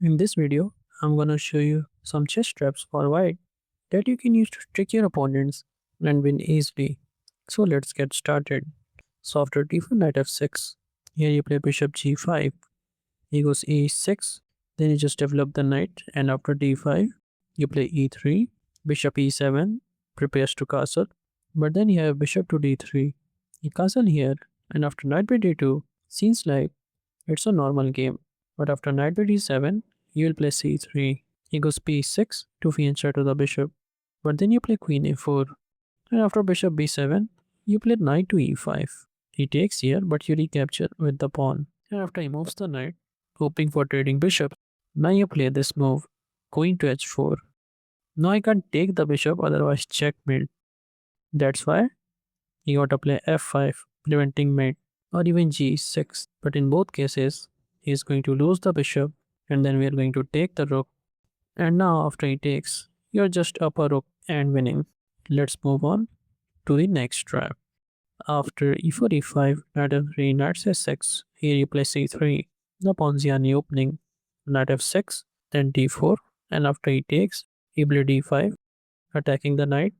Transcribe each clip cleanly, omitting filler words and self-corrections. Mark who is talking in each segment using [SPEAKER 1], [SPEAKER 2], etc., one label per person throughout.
[SPEAKER 1] In this video, I'm gonna show you some chess traps for white that you can use to trick your opponents and win easily. So let's get started. So after d4 knight f6, here you play bishop g5, he goes e6, then you just develop the knight and after d5, you play e3, bishop e7, prepares to castle, but then you have bishop to d3, you castle here and after knight by d2, seems like it's a normal game, but after knight by d7, you will play c3. He goes p6 to fianchet to the bishop, but then you play queen a4, and after bishop b7, you play knight to e5. He takes here, but you recapture with the pawn, and after he moves the knight, hoping for trading bishops, now you play this move, queen to h4. Now I can't take the bishop, otherwise checkmate. That's why you gotta play f5, preventing mate, or even g6. But in both cases, he is going to lose the bishop, and then we are going to take the rook. And now, after he takes, you're just up a rook and winning. Let's move on to the next trap. After e4, e5, knight f3, knight c6, here you play c3, the Ponziani opening, knight f6, then d4, and after he takes, he play d5, attacking the knight.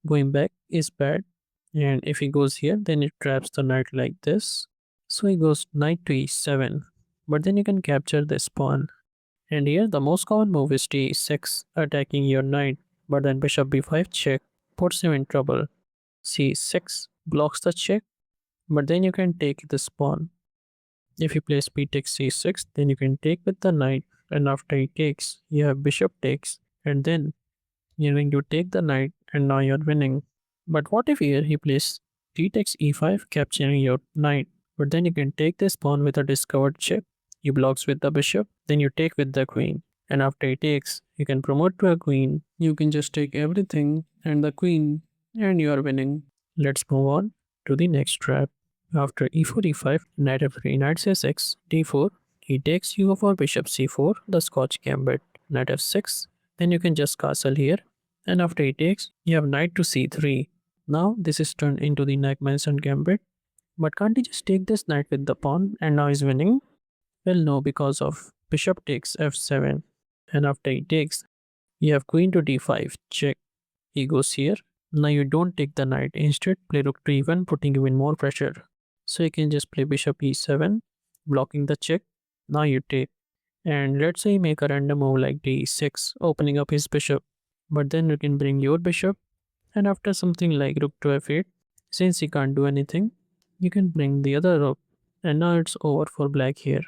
[SPEAKER 1] Going back is bad, and if he goes here, then it traps the knight like this. So he goes knight to e7, but then you can capture this pawn. And here the most common move is d6, attacking your knight, but then bishop b5 check puts him in trouble. c6 blocks the check, but then you can take this pawn. If he plays b takes c6, then you can take with the knight, and after he takes, you have bishop takes, and then you're going to take the knight, and now you're winning. But what if here he plays d takes e5, capturing your knight, but then you can take this pawn with a discovered check. You blocks with the bishop, then you take with the queen, and after he takes, you can promote to a queen. You can just take everything and the queen, and you are winning. Let's move on to the next trap. After e4, e5, knight f3, knight c6, d4, he takes you for bishop c4, the Scotch gambit, knight f6, then you can just castle here, and after he takes, you have knight to c3. Now this is turned into the Nack-Manson gambit, but can't he just take this knight with the pawn and now he's winning? Well, no, because of bishop takes f7, and after he takes, you have queen to d5, check. He goes here. Now you don't take the knight, instead play rook to e1, putting you in more pressure. So you can just play bishop e7, blocking the check. Now you take. And let's say you make a random move like d6, opening up his bishop. But then you can bring your bishop, and after something like rook to f8, since he can't do anything, you can bring the other rook. And now it's over for black here.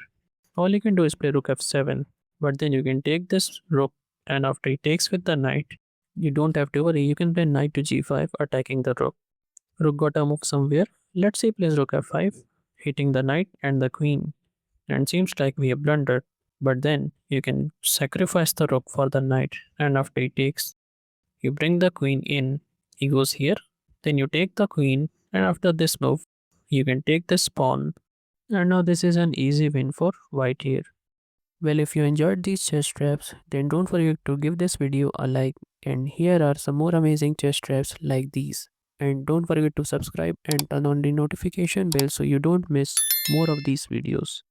[SPEAKER 1] All you can do is play rook f7, but then you can take this rook, and after he takes with the knight, you don't have to worry, you can play knight to g5, attacking the rook. Rook gotta move somewhere. Let's say he plays rook f5, hitting the knight and the queen. And seems like we have blundered, but then you can sacrifice the rook for the knight, and after he takes, you bring the queen in. He goes here, then you take the queen, and after this move, you can take this pawn. And now this is an easy win for white here. Well, if you enjoyed these chess traps, then don't forget to give this video a like, and here are some more amazing chess traps like these. And don't forget to subscribe and turn on the notification bell so you don't miss more of these videos.